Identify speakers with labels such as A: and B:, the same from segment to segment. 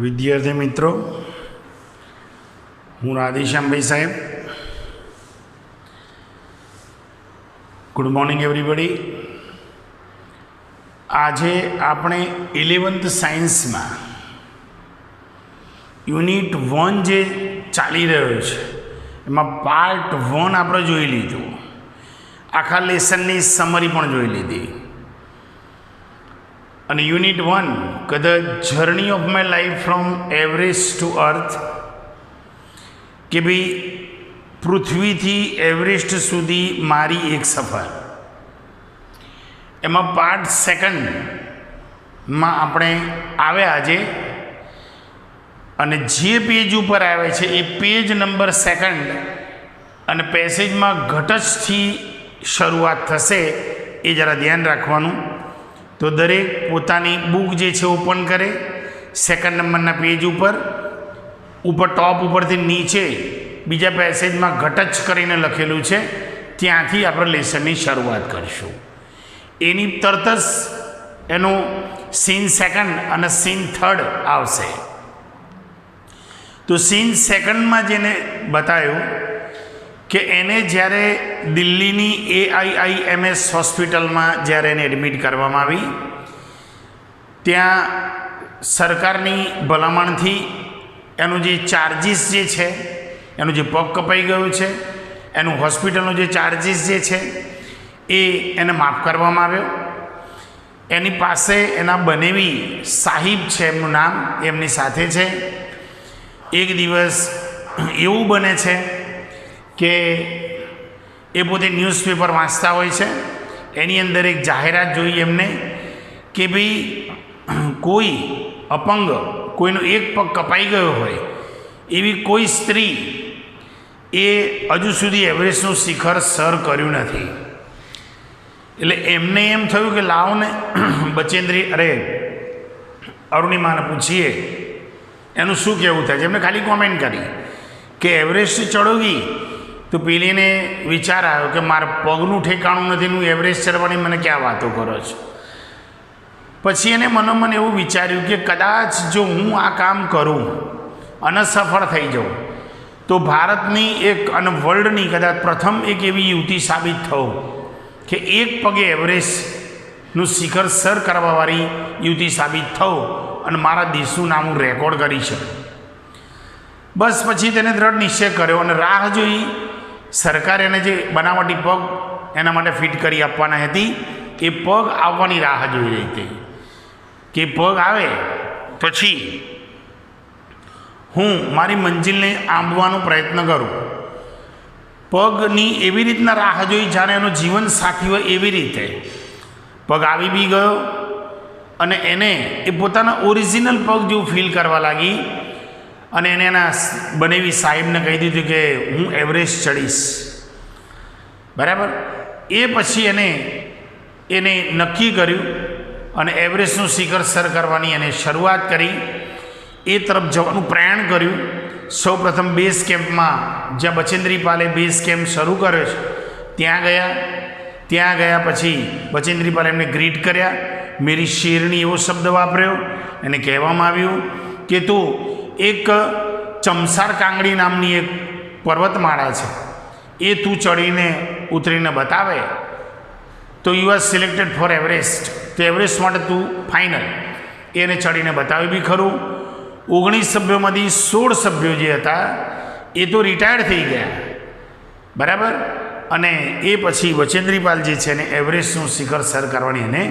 A: વિદ્યાર્થી મિત્રો, હું રાધેશ્યામભાઈ સાહેબ. Good morning everybody. આજે આપણે 11th સાયન્સમાં યુનિટ 1 જે ચાલી રહ્યો છે એમાં પાર્ટ 1 આપણે જોઈ લીધું. આખા લેસનની સમરી પણ જોઈ લીધી. અને યુનિટ 1 કદાચ journey of my life from Everest to earth, કે ભાઈ પૃથ્વીથી એવરેસ્ટ સુધી મારી એક સફર. એમાં પાર્ટ 2માં આપણે આવ્યા આજે, અને જે પેજ ઉપર આવે છે એ પેજ નંબર 2 અને પેસેજમાં ઘટજથી શરૂઆત થશે. એ જરા ધ્યાન રાખવાનું. તો દરેક પોતાની બુક જે છે ઓપન કરે. 2 નંબરના પેજ ઉપર ટોપ ઉપરથી નીચે બીજા પેસેજમાં ઘટચ કરીને લખેલું છે, ત્યાંથી આપણે લેસનની શરૂઆત કરીશું. એની તરત જ એનું સીન 2 અને સીન 3 આવશે. તો સીન 2માં જેને બતાવ્યું કે એને જ્યારે દિલ્હીની AIIMS હોસ્પિટલમાં જ્યારે એને એડમિટ કરવામાં આવી, ત્યાં સરકારની ભલામણથી એનું જે ચાર્જિસ જે છે, એનું જે પગ કપાઈ ગયું છે, એનું હોસ્પિટલનો જે ચાર્જિસ જે છે એ એને માફ કરવામાં આવ્યો. એની પાસે એના બનેવી સાહિબ છે, એમનું નામ એમની સાથે છે. એક દિવસ એવું બને છે કે એ પોતે ન્યૂઝપેપર વાંચતા હોય છે. એની અંદર એક જાહેરાત જોઈ એમને કે ભાઈ કોઈ અપંગ, કોઈનો એક પગ કપાઈ ગયો હોય એવી કોઈ સ્ત્રી એ હજુ સુધી એવરેસ્ટનું શિખર સર કર્યું નથી. એટલે એમને એમ થયું કે લાવો ને અરુણિમાને પૂછીએ એનું શું કહેવું થાય છે. એમને ખાલી કોમેન્ટ કરી કે એવરેસ્ટ ચડોગી. તો પેલીને વિચાર આવ્યો કે મારા પગનું ઠેકાણું નથી, હું એવરેસ્ટ ચડવાની મને ક્યાં વાતો કરો છો. પછી એને મનોમન એવું વિચાર્યું કે કદાચ જો હું આ કામ કરું અને સફળ થઈ જાઉં તો ભારતની એક અને વર્લ્ડની કદાચ પ્રથમ એક એવી યુવતી સાબિત થવું કે એક પગે એવરેસ્ટનું શિખર સર કરવાવાળી યુવતી સાબિત થવું અને મારા દેશનું નામ હું રેકોર્ડ કરી શકું. બસ પછી તેને દ્રઢ નિશ્ચય કર્યો અને રાહ જોઈ. સરકારે એને જે બનાવટી પગ એના માટે ફિટ કરી આપવાના હતી, એ પગ આવવાની રાહ જોઈ રહી હતી કે પગ આવે પછી હું મારી મંજિલને આંબવાનો પ્રયત્ન કરું. પગની એવી રીતના રાહ જોઈ જાણે એનો જીવન સાથી હોય એવી રીતે. પગ આવી બી ગયો અને એને એ પોતાના ઓરિજિનલ પગ જેવું ફીલ કરવા લાગી. અને એને એના બનેવી સાહેબને કહી દીધું કે હું એવરેસ્ટ ચડીશ. બરાબર. એ પછી એને નક્કી કર્યું અને એવરેસ્ટનું શિખર સર કરવાની એને શરૂઆત કરી. એ તરફ જવાનું પ્રયાણ કર્યું. સૌ પ્રથમ બેઝ કેમ્પમાં, જ્યાં બચેન્દ્રી પાલે બેઝ કેમ્પ શરૂ કર્યો છે ત્યાં ગયા. પછી બચેન્દ્રી પાલે એમને ગ્રીટ કર્યા. મેરી શેરણી એવો શબ્દ વાપર્યો. એને કહેવામાં આવ્યું કે તું એક ચમસાર કાંગડી નામની એક પર્વતમાળા છે, એ તું ચડીને ઉતરીને બતાવે તો you are selected four Everest. તો એવરેસ્ટ માટે તું ફાઇનલ. એને ચડીને બતાવ્યું બી ખરું. 19 સભ્યોમાંથી 16 સભ્યો જે હતા એ તો રિટાયર્ડ થઈ ગયા. બરાબર. અને એ પછી બચેન્દ્રીપાલ જે છે ને એવરેસ્ટનું શિખર સર કરવાની એને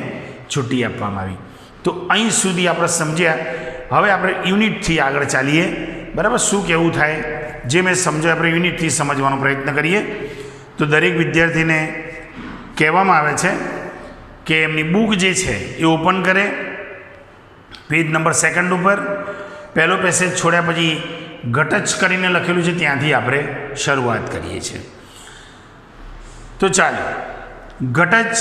A: છુટ્ટી આપવામાં આવી. તો અહીં સુધી આપણે સમજ્યા. હવે આપણે યુનિટથી આગળ ચાલીએ. બરાબર. શું કહેવું થાય જે મેં સમજાય આપણે યુનિટથી સમજવાનો પ્રયત્ન કરીએ. તો દરેક વિદ્યાર્થીને કહેવામાં આવે છે કે એમની બુક જે છે એ ઓપન કરે. પેજ નંબર 2 ઉપર પહેલો પેસેજ છોડ્યા પછી ઘટચ કરીને લખેલું છે, ત્યાંથી આપણે શરૂઆત કરીએ છીએ. તો ચાલો, ઘટચ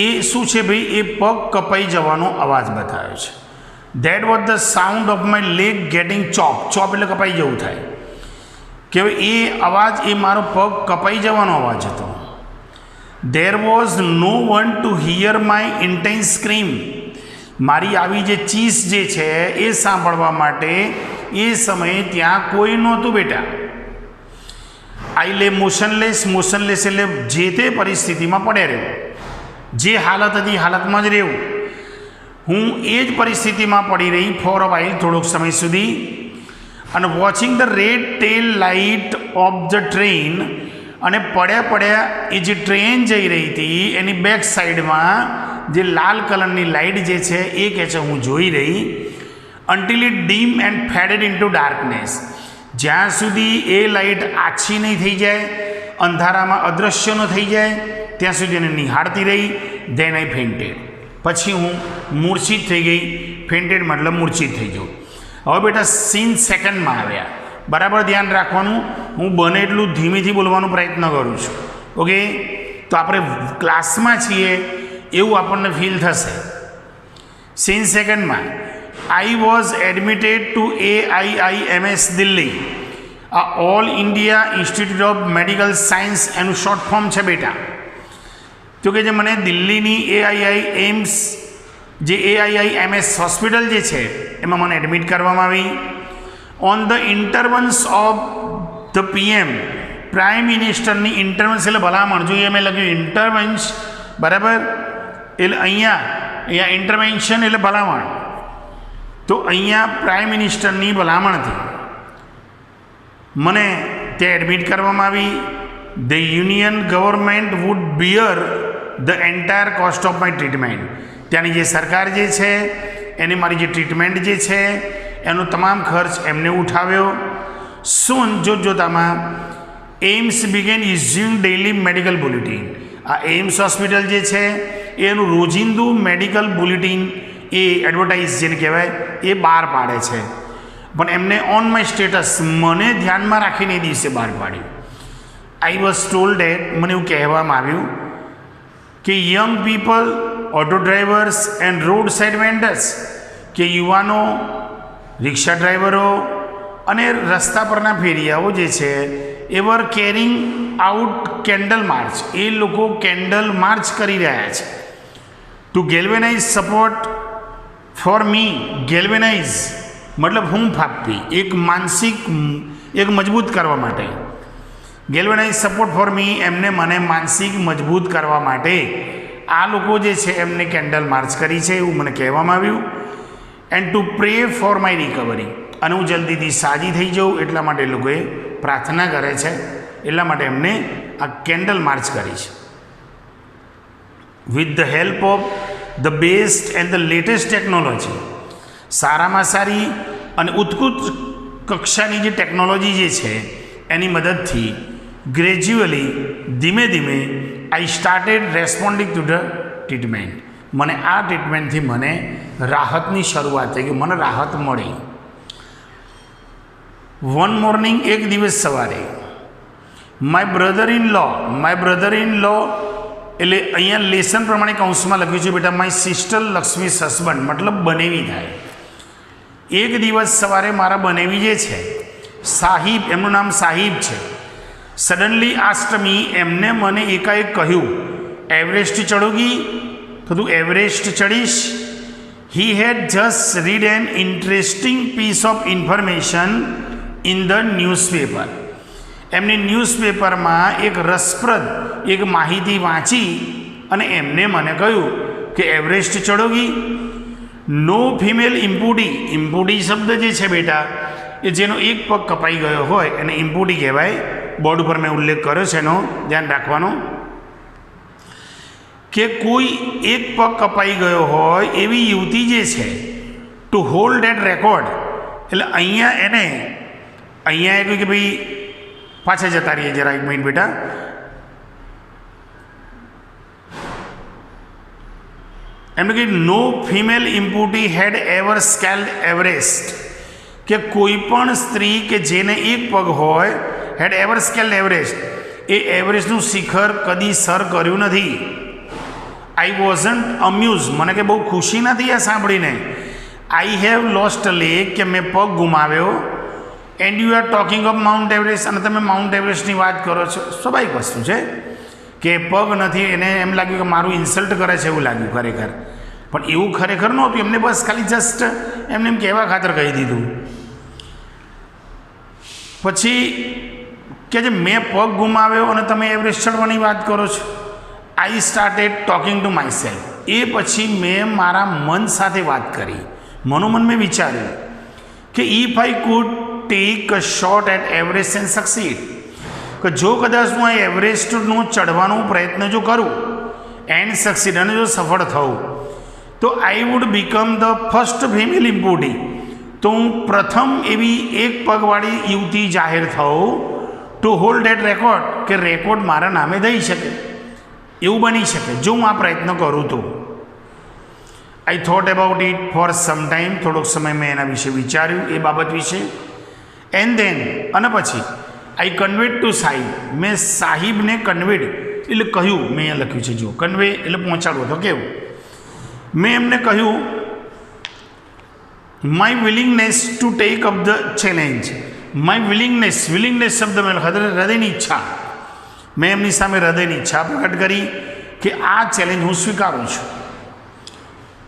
A: એ શું છે ભાઈ? એ પગ કપાઈ જવાનો અવાજ બતાવ્યો છે. That was the sound of my leg getting chop. Chop એટલે કપાઈ જવું થાય. કે એ અવાજ એ મારો પગ કપાઈ જવાનો અવાજ હતો. There was no one to hear my intense scream. મારી આવી જે ચીસ જે છે એ સાંભળવા માટે એ સમયે ત્યાં કોઈ નહોતું બેટા. આઈ લે મોશનલેસ. મોશનલેસ એટલે જે તે પરિસ્થિતિમાં પડ્યા રહેવું, જે હાલત હતી હાલતમાં જ રહેવું. હું એ જ પરિસ્થિતિમાં પડી રહી ફોર અ વાઇલ, થોડોક સમય સુધી. અને watching the red tail light of the train, અને પડ્યા એ જે ટ્રેન જઈ રહી હતી એની બેક સાઈડમાં જે લાલ કલરની લાઇટ જે છે એ કહે છે હું જોઈ રહી. Until it dim and faded into darkness. જ્યાં સુધી એ લાઇટ આછી નહીં થઈ જાય, અંધારામાં અદૃશ્ય ન થઈ જાય, ત્યાં સુધી એને નિહાળતી રહી. Then I fainted. પછી હું મૂર્છિત થઈ ગઈ. ફેન્ટેડ મતલબ મૂર્છિત થઈ જવું. હવે બેટા સીન સેકન્ડમાં આવ્યા. બરાબર ધ્યાન રાખવાનું. હું બને એટલું ધીમેથી બોલવાનો પ્રયત્ન કરું છું. ઓકે, તો આપણે ક્લાસમાં છીએ એવું આપણને ફીલ થશે. સીન સેકન્ડમાં I was admitted to AIIMS Delhi, આ All India Institute of Medical Science એનું શોર્ટ ફોર્મ છે બેટા. તો કે જે મને દિલ્હીની AIIMS જે AIIMS હોસ્પિટલ જે છે એમાં મને એડમિટ કરવામાં આવી. On the intervention of the PM, prime મિનિસ્ટરની ઇન્ટરવન્સ એટલે ભલામણ. જોઈએ મેં લખ્યું ઇન્ટરવન્સ, બરાબર, એટલે અહીંયા ઇન્ટરવેન્શન એટલે ભલામણ. તો અહીંયા પ્રાઇમ મિનિસ્ટરની ભલામણથી મને ત્યાં એડમિટ કરવામાં આવી. The union government would bear the entire cost of my treatment. ત્યાંની જે સરકાર જે છે એને મારી જે ટ્રીટમેન્ટ જે છે એનો તમામ ખર્ચ એમને ઉઠાવ્યો. સૂન જોતામાં AIIMS began issuing daily medical bulletin. આ એમ્સ હોસ્પિટલ જે છે એનું રોજિંદુ મેડિકલ બુલેટિન એ એડવર્ટાઇઝ જેને કહેવાય એ બહાર પાડે છે. પણ એમને ઓન માય સ્ટેટસ, મને ધ્યાનમાં રાખીને એ દિવસે બહાર પાડ્યું. આઈ વોઝ ટોલ્ડ ડેટ, મને એવું કહેવામાં આવ્યું કે young people, auto drivers and road side vendors, કે યુવાનો, રિક્ષા ડ્રાઈવરો અને રસ્તા પરના ફેરિયાઓ જે છે એ were carrying out candle march. એ લોકો કેન્ડલ માર્ચ કરી રહ્યા છે to galvanize support for me. Galvanize મતલબ હૂંફ આપવી, એક માનસિક એક મજબૂત કરવા માટે. ગેલ્વેનાઇઝ સપોર્ટ ફોર મી, એમને મને માનસિક મજબૂત કરવા માટે આ લોકો જે છે એમને કેન્ડલ માર્ચ કરી છે એવું મને કહેવામાં આવ્યું. And two pre for my recovery, અને હું જલ્દીથી સાજી થઈ જાઉં એટલા માટે એ લોકોએ પ્રાર્થના કરે છે, એટલા માટે એમને આ કેન્ડલ માર્ચ કરી છે. With the help of the best and the latest technology, સારામાં સારી અને ઉત્કૃષ્ટ કક્ષાની જે ટેકનોલોજી જે છે એની મદદથી ગ્રેજ્યુઅલી, ધીમે ધીમે I started responding to the treatment. મને આ ટ્રીટમેન્ટથી મને રાહતની શરૂઆત થઈ ગઈ, મને રાહત મળી. વન મોર્નિંગ, એક દિવસ સવારે, માય બ્રધર ઇન લો એટલે અહીંયા લેસન પ્રમાણે કૌંસમાં લખ્યું છે બેટા માય સિસ્ટર લક્ષ્મી હસબન્ડ, મતલબ બનેવી થાય. એક દિવસ સવારે મારા બનેવી જે છે સાહિબ, એમનું નામ સાહિબ છે, સડનલી આસ્ટમી, એમને મને એકાએક કહ્યું એવરેસ્ટ ચડોગી, તો તું એવરેસ્ટ ચડીશ. He had just read an interesting piece of information in the newspaper. એમની ન્યૂઝપેપરમાં એક રસપ્રદ એક માહિતી વાંચી અને એમને મને કહ્યું કે એવરેસ્ટ ચડોગી. નો ફિમેલ ઇમ્પુટી, ઇમ્પુટી શબ્દ જે છે બેટા એ જેનો એક પગ કપાઈ ગયો હોય એને ઇમ્પુટી કહેવાય. બોર્ડ ઉપર મેં ઉલ્લેખ કર્યો છે એનો ધ્યાન રાખવાનો, કે કોઈ એક પગ કપાઈ ગયો હોય એવી યુવતી જે છે ટુ હોલ્ડ ધેટ રેકોર્ડ, એટલે અહીંયા કહ્યું કે ભાઈ પાછા જતા રહીએ જરા એક મિનિટ બેટા. એમને કહ્યું નો ફિમેલ ઇમ્પુટી હેડ એવર સ્કેલ્ડ એવરેસ્ટ, કે કોઈ પણ સ્ત્રી કે જેને એક પગ હોય હેડ એવર સ્કેલ્ડ એવરેસ્ટ, એ એવરેસ્ટનું શિખર કદી સર કર્યું નથી. આઈ વોઝન્ટ અમ્યુઝ, મને કે બહુ ખુશી નથી આ સાંભળીને. I have lost a leg, કે મેં પગ ગુમાવ્યો. And you are talking of Mount Everest, અને તમે માઉન્ટ એવરેસ્ટની વાત કરો છો. સ્વાભાવિક વસ્તુ છે કે પગ નથી, એને એમ લાગ્યું કે મારું ઇન્સલ્ટ કરે છે એવું લાગ્યું ખરેખર. પણ એવું ખરેખર નહોતું, એમને બસ ખાલી જસ્ટ એમને એમ કહેવા ખાતર કહી દીધું. પછી કે જે મેં પગ ગુમાવ્યો અને તમે એવરેસ્ટ ચડવાની વાત કરો છો. I started talking to myself. એ પછી મેં મારા મન સાથે વાત કરી. મનોમન મેં વિચાર્યું કે if I could take a shot at Everest and succeed, કે જો કદાચ હું આ એવરેસ્ટનો ચડવાનો પ્રયત્ન જો કરું એન્ડ સક્સીડ, અને જો સફળ થઉં, તો I would become the first female amputee, તો હું પ્રથમ એવી એક પગવાળી યુવતી જાહેર થઉં ટુ હોલ્ડ ધેટ રેકોર્ડ, કે રેકોર્ડ મારા નામે થઈ શકે, એવું બની શકે જો હું આ પ્રયત્ન કરું તો. I thought about it for some time, થોડોક સમય મેં એના વિશે વિચાર્યું, એ બાબત વિશે. એન્ડ દેન, અને પછી આઈ કન્વેડ ટુ સાહિબ, મેં સાહિબને કન્વેડ એટલે કહ્યું, મેં અહીંયા લખ્યું છે જો, કન્વે એટલે પહોંચાડવું, તો કેવું, મેં એમને કહ્યું my willingness to take up the challenge. My willingness શબ્દ મેં હૃદયની ઈચ્છા, મેં એમની સામે હૃદયની ઈચ્છા પ્રકટ કરી કે આ ચેલેન્જ હું સ્વીકારું છું.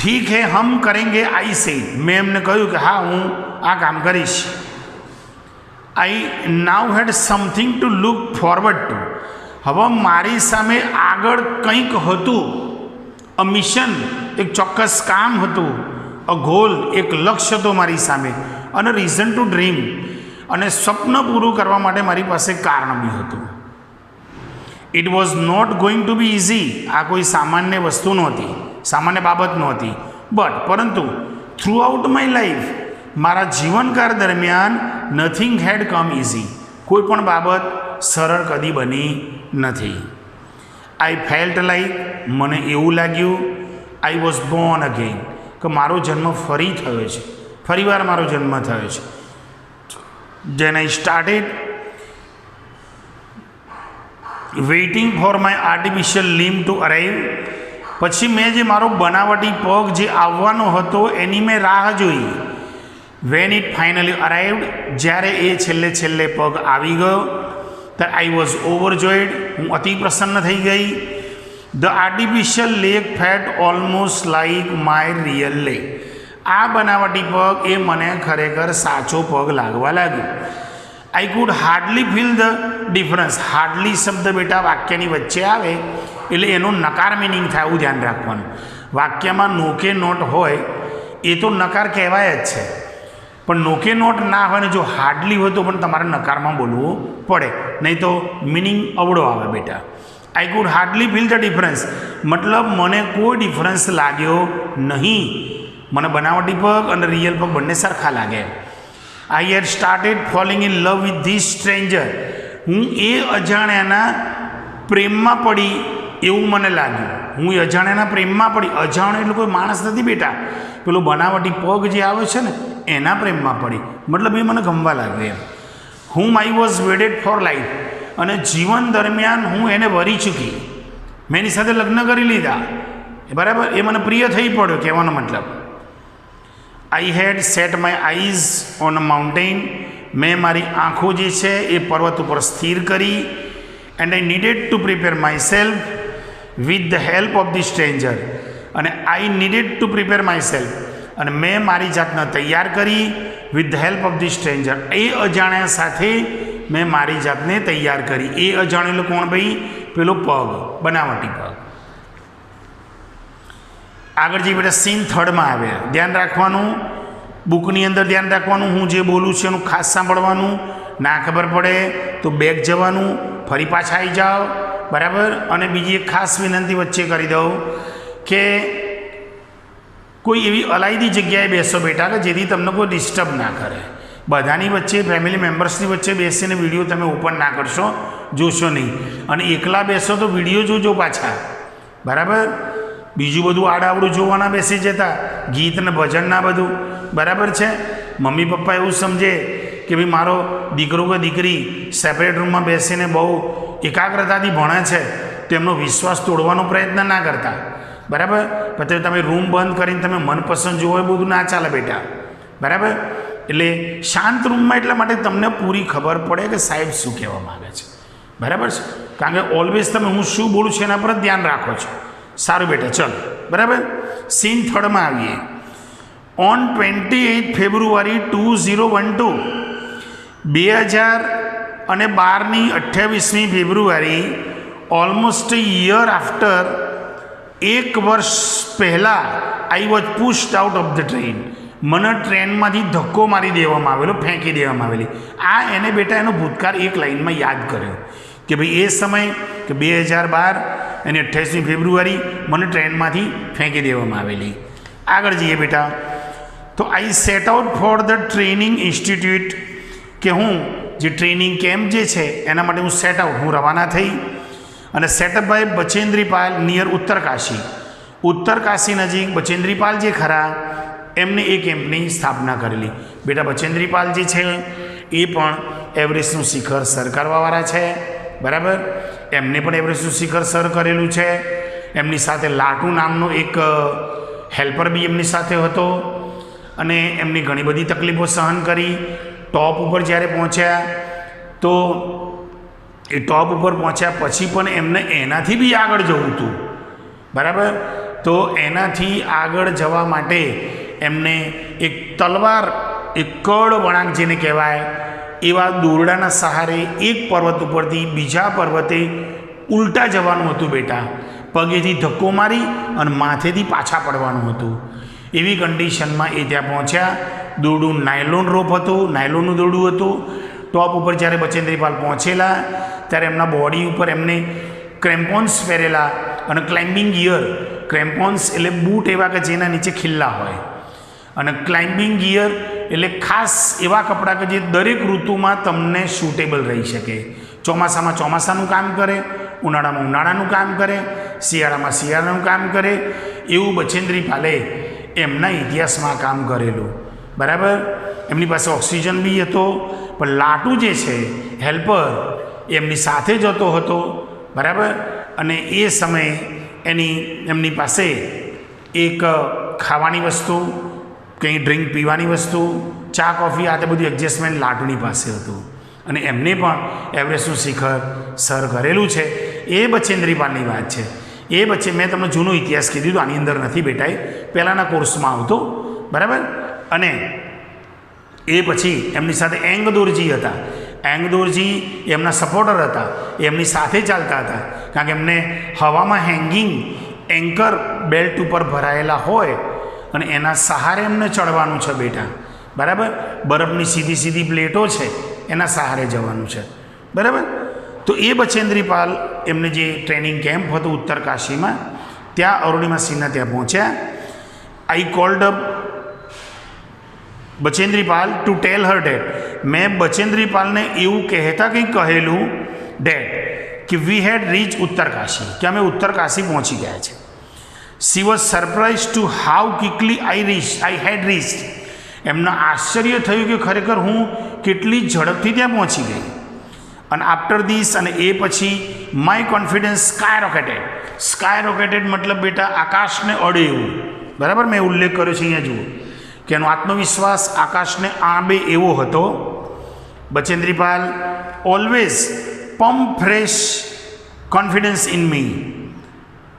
A: ઠીક હે હમ કરેંગે, આઈ સે, મેં એમને કહ્યું કે હા હું આ કામ કરીશ. I now had something to look forward to, હવે મારી સામે આગળ કંઈક હતું, અ મિશન, એક ચોક્કસ કામ હતું, અ ગોલ, એક લક્ષ્ય હતો મારી સામે, અને રીઝન ટુ ડ્રીમ, અને સ્વપ્ન પૂરું કરવા માટે મારી પાસે કારણ બી હતું. It was not going to be easy, આ કોઈ સામાન્ય વસ્તુ નહોતી, સામાન્ય બાબત નહોતી, પરંતુ થ્રુ આઉટ માય લાઈફ, મારા જીવનકાળ દરમિયાન નથિંગ હેડ કમ ઇઝી, કોઈ પણ બાબત સરળ કદી બની નથી. આઈ ફેલ્ટ લાઈક, મને એવું લાગ્યું, આઈ વોઝ બોર્ન અગેન, કે મારો જન્મ ફરી થયો છે, ફરીવાર મારો જન્મ થયો છે. Then I started waiting for my artificial limb to arrive. પછી મેં જે મારો બનાવટી પગ જે આવવાનો હતો એની મેં રાહ જોઈ. When it finally arrived, જ્યારે એ છેલ્લે પગ આવી ગયો, that I was overjoyed, હું અતિ પ્રસન્ન થઈ ગઈ. The artificial leg felt almost like my real leg. આ બનાવટી પગ એ મને ખરેખર સાચો પગ લાગવા લાગ્યો. I could hardly feel the difference. Hardly શબ્દ બેટા વાક્યની વચ્ચે આવે એટલે એનો નકાર મિનિંગ થાય, એવું ધ્યાન રાખવાનું. વાક્યમાં નો કે નોટ હોય એ તો નકાર કહેવાય જ છે, પણ નો કે નોટ ના હોય ને જો હાર્ડલી હોય તો પણ તમારે નકારમાં બોલવું પડે, નહીં તો મિનિંગ અવળો આવે બેટા. I could hardly feel the difference, મતલબ મને કોઈ ડિફરન્સ લાગ્યો નહીં. મને બનાવટી પગ અને રિયલ પગ બંને સરખા લાગે. I had started falling in love with this stranger, હું એ અજાણ્યાના પ્રેમમાં પડી એવું મને લાગ્યું. હું એ અજાણ્યાના પ્રેમમાં પડી. અજાણ્યો એટલે કોઈ માણસ નથી બેટા, પેલો બનાવટી પગ જે આવે છે ને એના પ્રેમમાં પડી, મતલબ એ મને ગમવા લાગ્યું એમ. હુમ આઈ વોઝ વેડેડ ફોર લાઈફ, અને જીવન દરમિયાન હું એને વરી ચૂકી, મેં એની સાથે લગ્ન કરી લીધા, બરાબર, એ મને પ્રિય થઈ પડ્યો, કહેવાનો મતલબ. I had set my eyes on a mountain, મેં મારી આંખો જે છે એ પર્વત ઉપર સ્થિર કરી. And I needed to prepare myself with the help of the stranger, અને I needed to prepare myself, અને મેં મારી જાતને તૈયાર કરી with the help of the stranger, એ અજાણ્યા સાથે મેં મારી જાતને તૈયાર કરી. એ અજાણેલો કોણ ભાઈ? પેલો પગ, બનાવટી પગ. આગળ જે બેટા સીન થર્ડમાં આવે, ધ્યાન રાખવાનું, બુકની અંદર ધ્યાન રાખવાનું, હું જે બોલું છું એનું ખાસ સાંભળવાનું. ના ખબર પડે તો બેક જવાનું, ફરી પાછા આવી જાઓ, બરાબર. અને બીજી એક ખાસ વિનંતી વચ્ચે કરી દઉં કે કોઈ એવી અલાયદી જગ્યાએ બેસો બેટા કે જેથી તમને કોઈ ડિસ્ટર્બ ના કરે. બધાની વચ્ચે, ફેમિલી મેમ્બર્સની વચ્ચે બેસીને વિડીયો તમે ઓપન ના કરશો, જોશો નહીં. અને એકલા બેસો તો વિડીયો જોજો પાછા, બરાબર. બીજું બધું આડાવડું જોવાના બેસી જતા, ગીત ને ભજન ના બધું, બરાબર છે. મમ્મી પપ્પા એવું સમજે કે ભાઈ મારો દીકરો કે દીકરી સેપરેટ રૂમમાં બેસીને બહુ એકાગ્રતાથી ભણે છે, તો એમનો વિશ્વાસ તોડવાનો પ્રયત્ન ના કરતા, બરાબર. પછી તમે રૂમ બંધ કરીને તમે મનપસંદ જોવો એ બધું ના ચાલે બેટા, બરાબર. એટલે શાંત રૂમમાં એટલા માટે તમને પૂરી ખબર પડે કે સાહેબ શું કહેવા માગે છે, બરાબર છે. કારણ કે ઓલવેઝ તમે હું શું બોલું છું એના પર જ ધ્યાન રાખો છો. સારું બેટા ચલ બરાબર. સીન થર્ડમાં આવીએ. ઓન 28 ફેબ્રુઆરી 2012 2012ની 28મી ફેબ્રુઆરી ઓલમોસ્ટ યર આફ્ટર, એક વર્ષ પહેલાં I was pushed out of the train, મને ટ્રેનમાંથી ધક્કો મારી દેવામાં આવેલો, ફેંકી દેવામાં આવેલી. આ એને બેટા એનો ભૂતકાળ એક લાઇનમાં યાદ કર્યો કે ભાઈ એ સમય કે 2012 એની 28મી ફેબ્રુઆરી મને ટ્રેનમાંથી ફેંકી દેવામાં આવેલી. આગળ જઈએ બેટા. તો I set out for the training institute, કે હું જે ટ્રેનિંગ કેમ્પ જે છે એના માટે હું સેટ આઉટ, હું રવાના થઈ. અને setup by Bachendri Pal near Uttarkashi, Uttarkashi નજીક બચેન્દ્રીપાલ જે ખરા એમને એ કેમ્પની સ્થાપના કરેલી. બેટા બચેન્દ્રીપાલ જે છે એ પણ એવરેસ્ટનું શિખર સર કરવાવાળા છે બરાબર. એમને પણ એવરેસ્ટનું શિખર સર કરેલું છે. એમની સાથે લાટુ નામનો એક હેલ્પર બી એમની સાથે હતો અને એમની ઘણી બધી તકલીફો સહન કરી. ટોપ ઉપર જ્યારે પહોંચ્યા તો એ ટોપ ઉપર પહોંચ્યા પછી પણ એમને એનાથી બી આગળ જવું હતું બરાબર. તો એનાથી આગળ જવા માટે એમને એક તલવાર, એક કડ વળાંક જેને કહેવાય એવા દોરડાના સહારે એક પર્વત ઉપરથી બીજા પર્વતે ઉલટા જવાનું હતું બેટા. પગેથી ધક્કો મારી અને માથેથી પાછા પડવાનું હતું. એવી કન્ડિશનમાં એ ત્યાં પહોંચ્યા. દોરડું નાયલોન રોપ હતું, નાયલોનનું દોરડું હતું. ટોપ ઉપર જ્યારે બચેન્દ્રીપાલ પહોંચેલા ત્યારે એમના બોડી ઉપર એમને ક્રેમ્પોન્સ પહેરેલા અને ક્લાઇમ્બિંગ ગિયર. ક્રેમ્પોન્સ એટલે બૂટ એવા કે જેના નીચે ખિલ્લા હોય, અને ક્લાઇમ્બિંગ ગિયર એટલે ખાસ એવા કપડાં કે જે દરેક ઋતુમાં તમને સૂટેબલ રહી શકે. ચોમાસામાં ચોમાસાનું કામ કરે, ઉનાળામાં ઉનાળાનું કામ કરે, શિયાળામાં શિયાળાનું કામ કરે. એવું બચેન્દ્રીપાલે એમના ઇતિહાસમાં કામ કરેલું બરાબર. એમની પાસે ઓક્સિજન બી હતો, પણ લાટુ જે છે હેલ્પર એમની સાથે જતો હતો બરાબર. અને એ સમયે એમની પાસે એક ખાવાની વસ્તુ, કંઈ ડ્રિંક પીવાની વસ્તુ, ચા કોફી, આ તે બધું એડજસ્ટમેન્ટ લાટુની પાસે હતું. અને એમને પણ એવરેસ્ટનું શિખર સર કરેલું છે. એ બચેન્દ્રીપાલની વાત છે. એ વચ્ચે મેં તમને જૂનો ઇતિહાસ કીધું, આની અંદર નથી બેટા, પહેલાંના કોર્સમાં આવતો બરાબર. અને એ પછી એમની સાથે એંગદોરજી હતા. એંગદોરજી એમના સપોર્ટર હતા, એમની સાથે ચાલતા હતા. કારણ કે એમને હવામાં હેંગિંગ એન્કર બેલ્ટ ઉપર ભરાયેલા હોય અને એના સહારે એમને ચડવાનું છે બેટા બરાબર. બરફની સીધી સીધી પ્લેટો છે એના સહારે જવાનું છે બરાબર. તો એ બચેન્દ્રીપાલ એમને જે ટ્રેનિંગ કેમ્પ હતો ઉત્તરકાશીમાં, ત્યાં અરુણિમા સિન્હા ત્યાં પહોંચ્યા. આઈ cold up Bachendri Pal to tell Har date, મેં બચેન્દ્રીપાલને એવું કહેતા કંઈ કહેલું ડેટ કે વી હેડ રીચ ઉત્તરકાશી, કે અમે ઉત્તરકાશી પહોંચી ગયા છે. She was surprise to how quickly I had reach, એમને આશ્ચર્ય થયું કે ખરેખર હું કેટલી ઝડપથી ત્યાં પહોંચી ગઈ. અને આફ્ટર ધીસ, અને એ પછી માય કોન્ફિડન્સ સ્કાય રોકેટેડ મતલબ બેટા આકાશને અડે એવું બરાબર. મેં ઉલ્લેખ કર્યો છે અહીંયા જુઓ કે એનો આત્મવિશ્વાસ આકાશને આંબે એવો હતો. Bachendri Pal always pump fresh confidence in મી.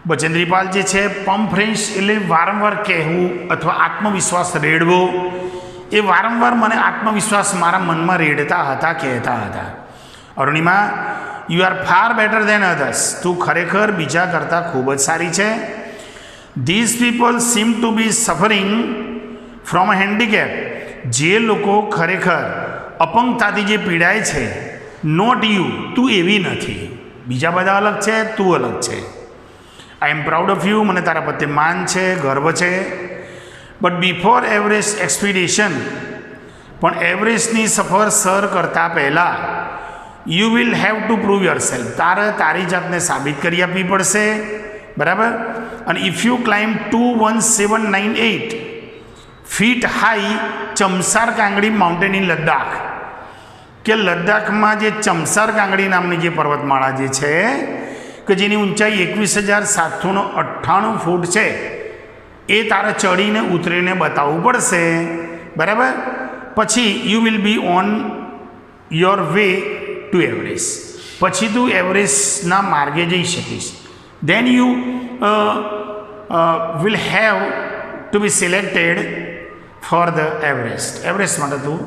A: બચેન્દ્રીપાલ જે છે પમ્પ ફ્રેશ એટલે વારંવાર કહેવું અથવા આત્મવિશ્વાસ રેડવો, એ વારંવાર મને આત્મવિશ્વાસ મારા મનમાં રેડતા હતા, કહેતા હતા. Arunima, you are far better than others, તું ખરેખર બીજા કરતાં ખૂબ જ સારી છે. These people seem to be suffering from a handicap, જે લોકો ખરેખર અપંગતાથી જે પીડાય છે, નોટ યુ, તું એવી નથી. બીજા બધા અલગ છે, તું અલગ છે. આઈ એમ પ્રાઉડ ઓફ યુ, મને તારા પ્રત્યે માન છે, ગર્વ છે. બટ બિફોર એવરેસ્ટ એક્સપિડિશન, પણ એવરેસ્ટની સફર સર કરતાં પહેલાં you will have to prove yourself, તારે તારી જાતને સાબિત કરી આપવી પડશે બરાબર. અને if you climb 21798 feet high Chamser Kangri mountain in Ladakh, કે લદ્દાખમાં જે ચમસાર કાંગડી નામની જે પર્વતમાળા જે છે કે જેની ઊંચાઈ 21,798 ફૂટ છે, એ તારે ચડીને ઉતરીને બતાવવું પડશે બરાબર. પછી you will be on your way to Everest, પછી તું એવરેસ્ટના માર્ગે જઈ શકીશ. Then you will have to be selected for the Everest. Everest માટે તું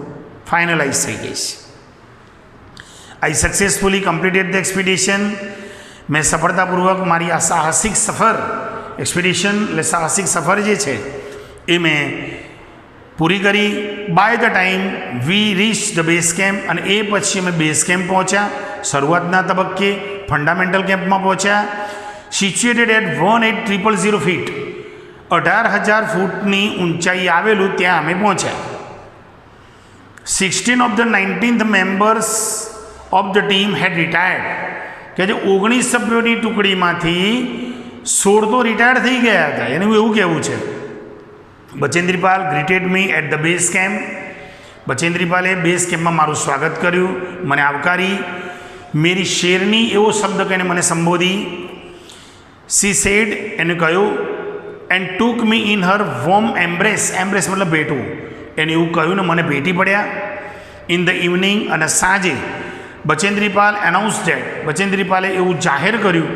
A: ફાઇનલાઇઝ થઈ ગઈ છે. I successfully completed the expedition. મેં સફળતાપૂર્વક મારી આ સાહસિક સફર, એક્સપિડિશન એટલે સાહસિક સફર જે છે એ મેં પૂરી કરી. By the time we reach the base camp, અને એ પછી અમે બેઝ કેમ્પ પહોંચ્યા. શરૂઆતના તબક્કે ફંડામેન્ટલ કેમ્પમાં પહોંચ્યા. સિચ્યુએટેડ એટ 18,000 ફીટ, 18,000 ફૂટની ઊંચાઈ આવેલું ત્યાં અમે પહોંચ્યા. 16 of the 19th members of the team had retired, કે જે 19 સભ્યોની ટુકડીમાંથી 16 તો રિટાયર્ડ થઈ ગયા હતા, એનું એવું કહેવું છે. Bachendri Pal greeted me at the base camp. બચેન્દ્રીપાલે બેઝ કેમ્પમાં મારું સ્વાગત કર્યું, મને આવકારી. મેરી શેરની એવો શબ્દ કહીને મને સંબોધી. સી સેડ, એને કહ્યું. And took me in her warm embrace. Embrace મતલબ ભેટવું. એને એવું કહ્યું ને મને ભેટી પડ્યા. ઇન ધ ઇવનિંગ, અને સાંજે બચેન્દ્રીપાલ એનાઉન્સ ડેટ, બચેન્દ્રીપાલે એવું જાહેર કર્યું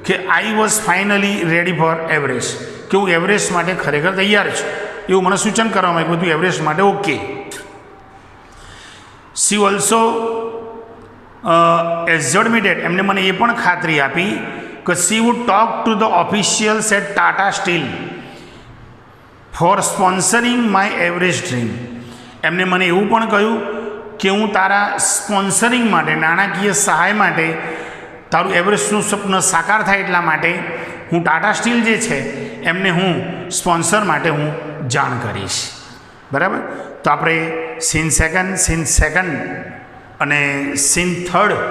A: કે I was finally ready for Everest, કે હું એવરેસ્ટ માટે ખરેખર તૈયાર છું. એવું મને સૂચન કરવામાં આવ્યું હતું, એવરેસ્ટ માટે okay. She also assured me that, એમને મને એ પણ ખાતરી આપી કે she would talk to the officials at Tata Steel for sponsoring my Everest dream. એમને મને એવું પણ કહ્યું કે હું તારા સ્પોન્સરિંગ માટે, નાણાકીય સહાય માટે, તારું એવરેસ્ટનું સ્વપ્ન સાકાર થાય એટલા માટે હું ટાટા સ્ટીલ જે છે એમને હું સ્પોન્સર માટે હું જાણ કરીશ. બરાબર. તો આપણે સીન સેકન્ડ અને સીન થર્ડની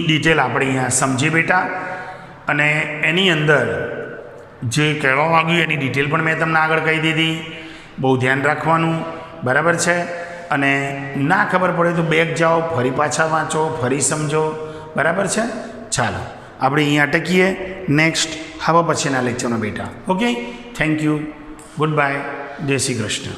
A: ડિટેલ આપણે અહીંયા સમજી બેટા. અને એની અંદર જે કહેવા માંગ્યું એની ડિટેલ પણ મેં તમને આગળ કહી દીધી. બહુ ધ્યાન રાખવાનું, બરાબર છે. અને ના ખબર પડે તો બેક જાઓ, ફરી પાછા વાંચો, ફરી સમજો, બરાબર છે. ચાલો આપણે અહીંયા અટકીએ. નેક્સ્ટ હવે પછીના લેક્ચરમાં બેટા. Okay, thank you, good bye, જય શ્રી કૃષ્ણ.